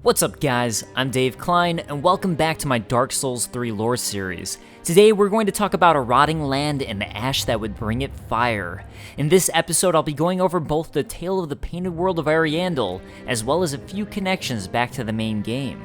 What's up guys, I'm Dave Klein, and welcome back to my Dark Souls 3 lore series. Today we're going to talk about a rotting land and the ash that would bring it fire. In this episode I'll be going over both the tale of the painted world of Ariandel, as well as a few connections back to the main game.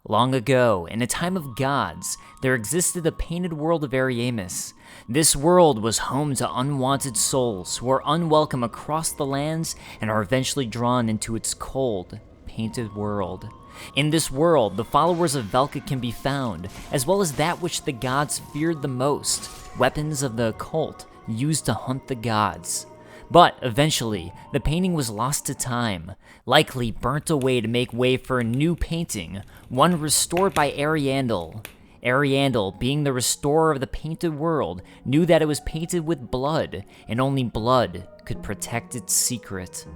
Long ago, in a time of gods, there existed a painted world of Ariamis. This world was home to unwanted souls who are unwelcome across the lands and are eventually drawn into its cold, painted world. In this world, the followers of Velka can be found, as well as that which the gods feared the most, weapons of the occult used to hunt the gods. But eventually, the painting was lost to time, likely burnt away to make way for a new painting, one restored by Ariandel. Ariandel, being the restorer of the painted world, knew that it was painted with blood, and only blood could protect its secret.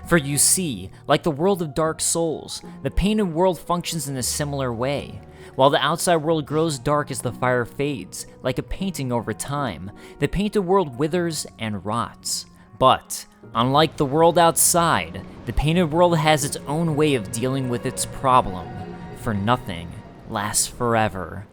For you see, like the world of Dark Souls, the painted world functions in a similar way. While the outside world grows dark as the fire fades, like a painting over time, the painted world withers and rots. But, unlike the world outside, the painted world has its own way of dealing with its problem, for nothing lasts forever.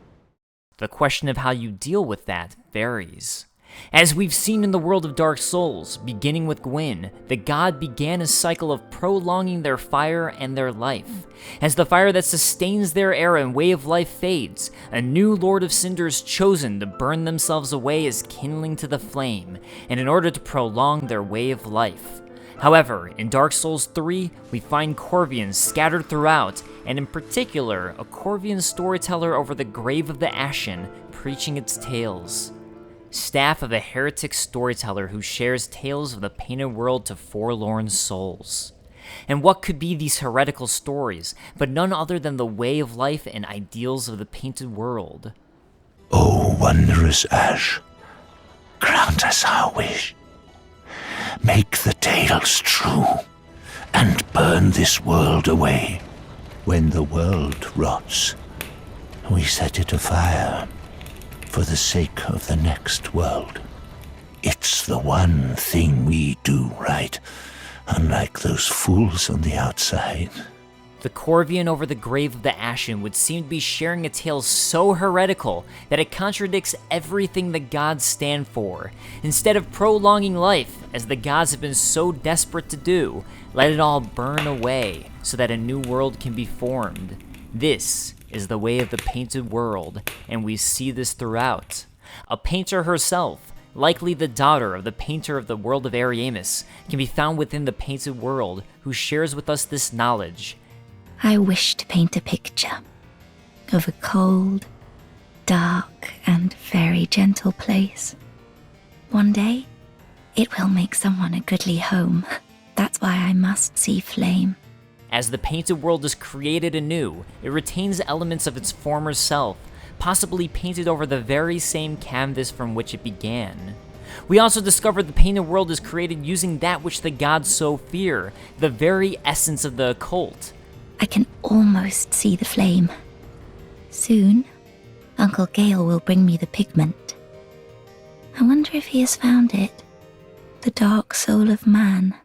The question of how you deal with that varies. As we've seen in the world of Dark Souls, beginning with Gwyn, the god began a cycle of prolonging their fire and their life. As the fire that sustains their era and way of life fades, a new Lord of Cinder is chosen to burn themselves away as kindling to the flame, and in order to prolong their way of life. However, in Dark Souls 3, we find Corvians scattered throughout, and in particular, a Corvian storyteller over the grave of the Ashen, preaching its tales. Staff of a heretic storyteller who shares tales of the painted world to forlorn souls. And what could be these heretical stories, but none other than the way of life and ideals of the painted world? O wondrous ash, grant us our wish. Make the tales true, and burn this world away. When the world rots, we set it afire, for the sake of the next world. It's the one thing we do right, unlike those fools on the outside. The Corvian over the grave of the Ashen would seem to be sharing a tale so heretical that it contradicts everything the gods stand for. Instead of prolonging life, as the gods have been so desperate to do, let it all burn away so that a new world can be formed. This is the way of the painted world, and we see this throughout. A painter herself, likely the daughter of the painter of the world of Ariamis, can be found within the painted world, who shares with us this knowledge. I wish to paint a picture of a cold, dark, and very gentle place. One day, it will make someone a goodly home. That's why I must see flame. As the painted world is created anew, it retains elements of its former self, possibly painted over the very same canvas from which it began. We also discover the painted world is created using that which the gods so fear, the very essence of the occult. I can almost see the flame. Soon, Uncle Gale will bring me the pigment. I wonder if he has found it. The dark soul of man.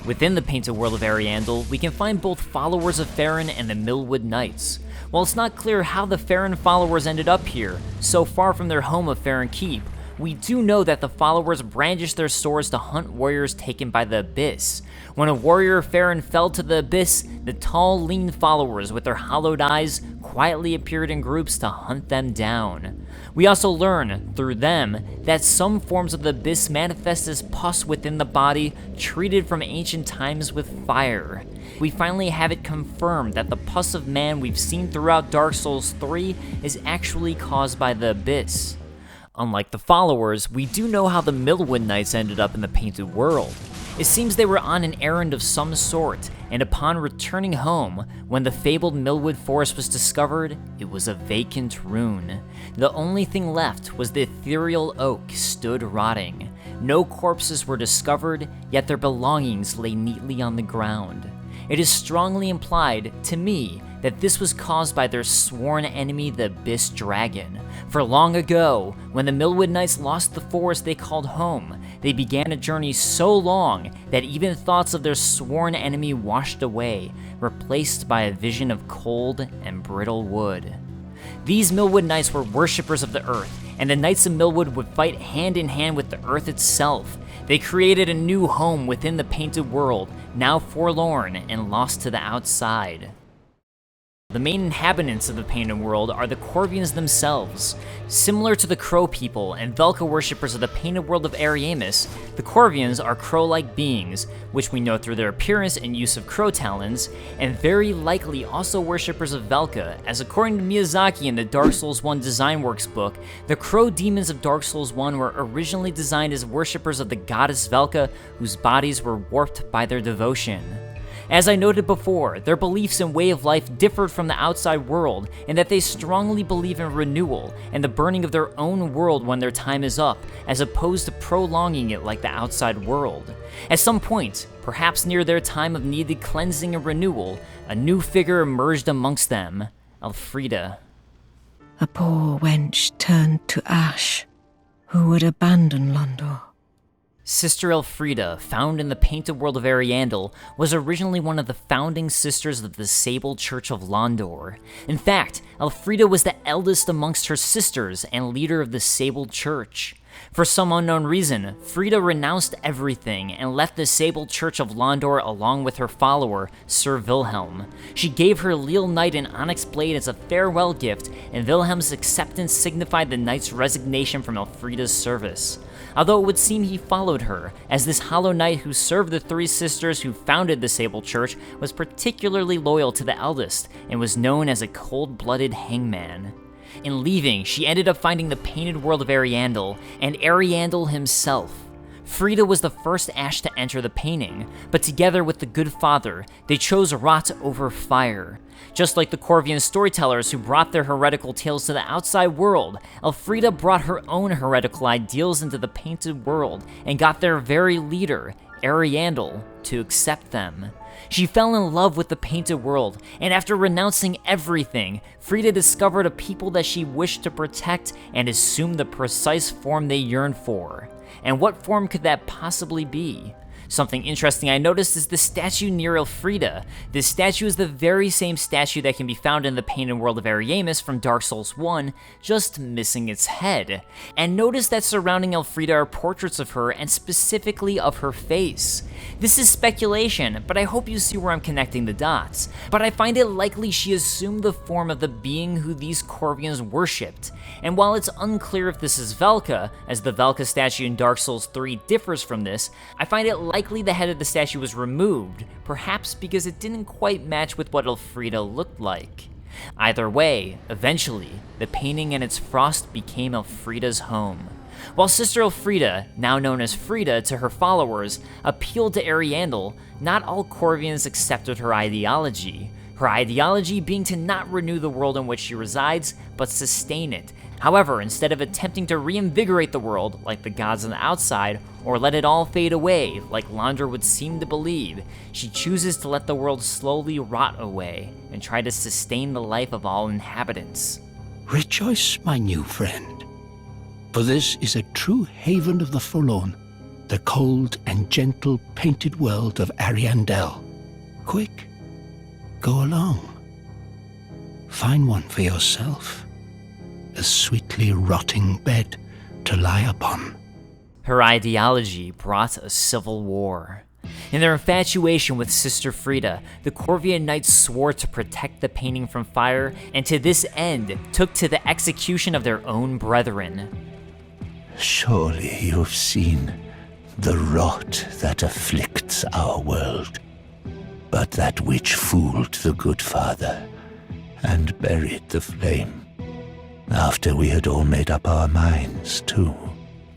Within the painted world of Ariandel, we can find both followers of Farron and the Millwood Knights. While it's not clear how the Farron followers ended up here, so far from their home of Farron Keep, we do know that the followers brandished their swords to hunt warriors taken by the Abyss. When a warrior of Farron fell to the Abyss, the tall, lean followers with their hollowed eyes quietly appeared in groups to hunt them down. We also learn, through them, that some forms of the Abyss manifest as pus within the body, treated from ancient times with fire. We finally have it confirmed that the pus of man we've seen throughout Dark Souls 3 is actually caused by the Abyss. Unlike the followers, we do know how the Millwood Knights ended up in the painted world. It seems they were on an errand of some sort, and upon returning home, when the fabled Millwood Forest was discovered, it was a vacant ruin. The only thing left was the ethereal oak stood rotting. No corpses were discovered, yet their belongings lay neatly on the ground. It is strongly implied, to me, that this was caused by their sworn enemy, the Abyss Dragon. For long ago, when the Millwood Knights lost the forest they called home, they began a journey so long that even thoughts of their sworn enemy washed away, replaced by a vision of cold and brittle wood. These Millwood Knights were worshippers of the earth, and the Knights of Millwood would fight hand in hand with the earth itself. They created a new home within the painted world, now forlorn and lost to the outside. The main inhabitants of the painted world are the Corvians themselves. Similar to the Crow people and Velka worshippers of the painted world of Ariamis, the Corvians are crow-like beings, which we know through their appearance and use of crow talons, and very likely also worshippers of Velka, as according to Miyazaki in the Dark Souls 1 Design Works book, the crow demons of Dark Souls 1 were originally designed as worshippers of the goddess Velka, whose bodies were warped by their devotion. As I noted before, their beliefs and way of life differed from the outside world, in that they strongly believe in renewal and the burning of their own world when their time is up, as opposed to prolonging it like the outside world. At some point, perhaps near their time of needed cleansing and renewal, a new figure emerged amongst them, Elfriede. A poor wench turned to ash, who would abandon Londor. Sister Elfriede, found in the painted world of Ariandel, was originally one of the founding sisters of the Sable Church of Londor. In fact, Elfriede was the eldest amongst her sisters and leader of the Sable Church. For some unknown reason, Frida renounced everything and left the Sable Church of Londor along with her follower, Sir Wilhelm. She gave her Leal Knight an onyx blade as a farewell gift, and Wilhelm's acceptance signified the knight's resignation from Elfriede's service. Although it would seem he followed her, as this Hollow Knight who served the three sisters who founded the Sable Church was particularly loyal to the eldest, and was known as a cold-blooded hangman. In leaving, she ended up finding the painted world of Ariandel, and Ariandel himself. Frida was the first Ash to enter the painting, but together with the Good Father, they chose rot over fire. Just like the Corvian storytellers who brought their heretical tales to the outside world, Elfriede brought her own heretical ideals into the painted world and got their very leader, Ariandel, to accept them. She fell in love with the painted world, and after renouncing everything, Frida discovered a people that she wished to protect and assumed the precise form they yearned for. And what form could that possibly be? Something interesting I noticed is the statue near Elfriede. This statue is the very same statue that can be found in the painted world of Ariamis from Dark Souls 1, just missing its head. And notice that surrounding Elfriede are portraits of her, and specifically of her face. This is speculation, but I hope you see where I'm connecting the dots. But I find it likely she assumed the form of the being who these Corvians worshipped. And while it's unclear if this is Velka, as the Velka statue in Dark Souls 3 differs from this, I find it likely the head of the statue was removed, perhaps because it didn't quite match with what Elfriede looked like. Either way, eventually, the painting and its frost became Elfriede's home. While Sister Elfriede, now known as Frida to her followers, appealed to Ariandel, not all Corvians accepted her ideology. Her ideology being to not renew the world in which she resides, but sustain it. However, instead of attempting to reinvigorate the world, like the gods on the outside, or let it all fade away, like Londor would seem to believe, she chooses to let the world slowly rot away, and try to sustain the life of all inhabitants. Rejoice, my new friend, for this is a true haven of the forlorn, the cold and gentle painted world of Ariandel. Quick, go along. Find one for yourself. A sweetly rotting bed to lie upon. Her ideology brought a civil war. In their infatuation with Sister Frida, the Corvian Knights swore to protect the painting from fire, and to this end took to the execution of their own brethren. Surely you've seen the rot that afflicts our world, but that which fooled the Good Father and buried the flame. After we had all made up our minds, too.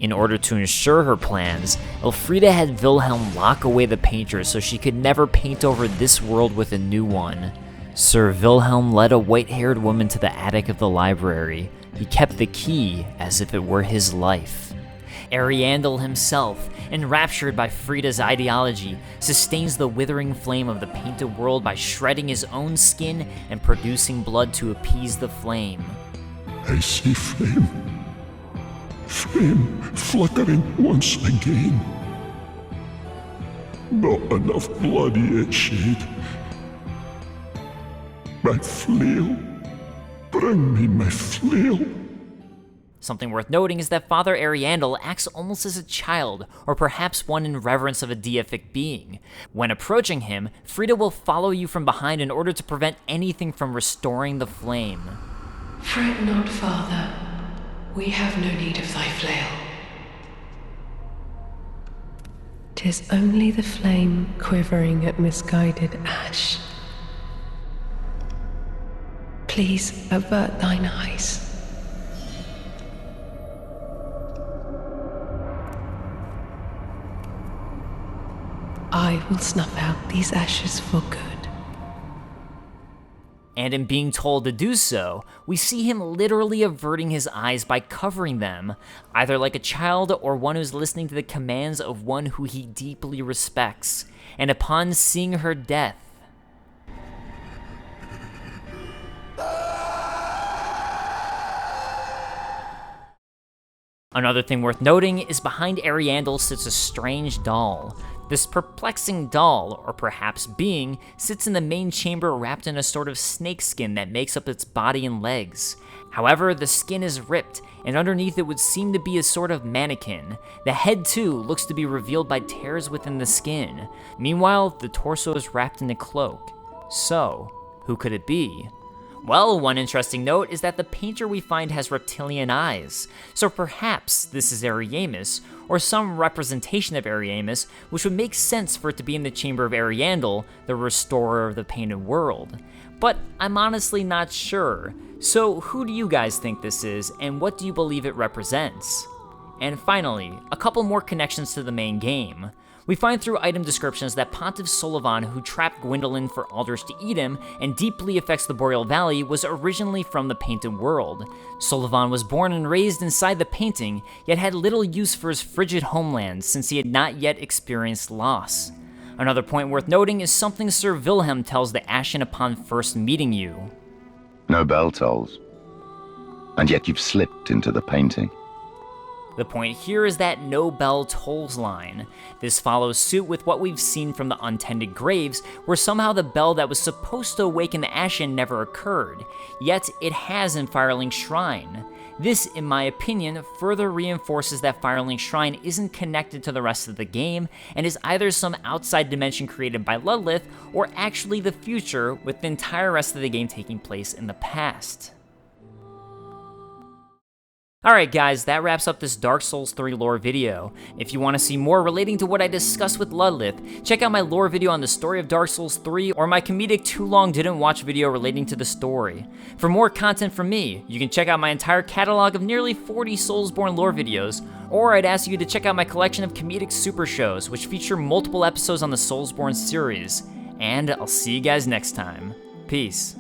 In order to ensure her plans, Elfriede had Wilhelm lock away the painter so she could never paint over this world with a new one. Sir Wilhelm led a white-haired woman to the attic of the library. He kept the key as if it were his life. Ariandel himself, enraptured by Frida's ideology, sustains the withering flame of the painted world by shredding his own skin and producing blood to appease the flame. I see flame. Flame flickering once again. Not enough blood yet shed. My flail. Bring me my flail. Something worth noting is that Father Ariandel acts almost as a child, or perhaps one in reverence of a deific being. When approaching him, Frida will follow you from behind in order to prevent anything from restoring the flame. Fret not, Father. We have no need of thy flail. 'Tis only the flame quivering at misguided ash. Please avert thine eyes. I will snuff out these ashes for good. And in being told to do so, we see him literally averting his eyes by covering them, either like a child or one who's listening to the commands of one who he deeply respects. And upon seeing her death, another thing worth noting is behind Ariandel sits a strange doll. This perplexing doll, or perhaps being, sits in the main chamber wrapped in a sort of snakeskin that makes up its body and legs. However, the skin is ripped, and underneath it would seem to be a sort of mannequin. The head, too, looks to be revealed by tears within the skin. Meanwhile, the torso is wrapped in a cloak. So, who could it be? Well, one interesting note is that the painter we find has reptilian eyes, so perhaps this is Ariamis, or some representation of Ariamis, which would make sense for it to be in the Chamber of Ariandel, the restorer of the painted world. But I'm honestly not sure, so who do you guys think this is, and what do you believe it represents? And finally, a couple more connections to the main game. We find through item descriptions that Pontiff Sullivan, who trapped Gwyndolin for Alders to eat him and deeply affects the Boreal Valley, was originally from the Painted World. Sullivan was born and raised inside the painting, yet had little use for his frigid homeland since he had not yet experienced loss. Another point worth noting is something Sir Wilhelm tells the Ashen upon first meeting you. No bell tolls, and yet you've slipped into the painting. The point here is that no bell tolls line. This follows suit with what we've seen from the Untended Graves, where somehow the bell that was supposed to awaken the Ashen never occurred, yet it has in Firelink Shrine. This, in my opinion, further reinforces that Firelink Shrine isn't connected to the rest of the game, and is either some outside dimension created by Ludlith, or actually the future, with the entire rest of the game taking place in the past. Alright guys, that wraps up this Dark Souls 3 lore video. If you want to see more relating to what I discussed with Ludlith, check out my lore video on the story of Dark Souls 3 or my comedic Too Long Didn't Watch video relating to the story. For more content from me, you can check out my entire catalog of nearly 40 Soulsborne lore videos, or I'd ask you to check out my collection of comedic super shows, which feature multiple episodes on the Soulsborne series. And I'll see you guys next time. Peace.